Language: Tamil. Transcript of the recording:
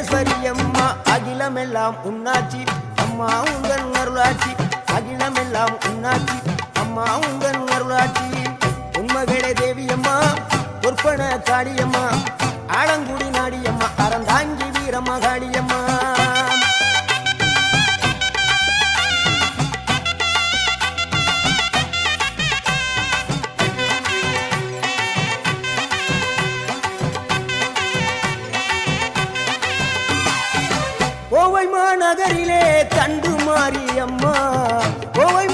மகேஸ்வரி அம்மா அகிலமெல்லாம் உன்னாட்சி அம்மா உங்கள் அருளாட்சி அகிலமெல்லாம் உன்னாட்சி அம்மா உங்கள் அருளாட்சி உண்மகளே தேவியம்மா பொற்பன காளியம்மா ஆலங்குடி நாடியம்மா அறந்தாங்கி வீரம்மா காளியம்மா கோவை மாநகரிலே தண்டு மாரியம்மா கோவை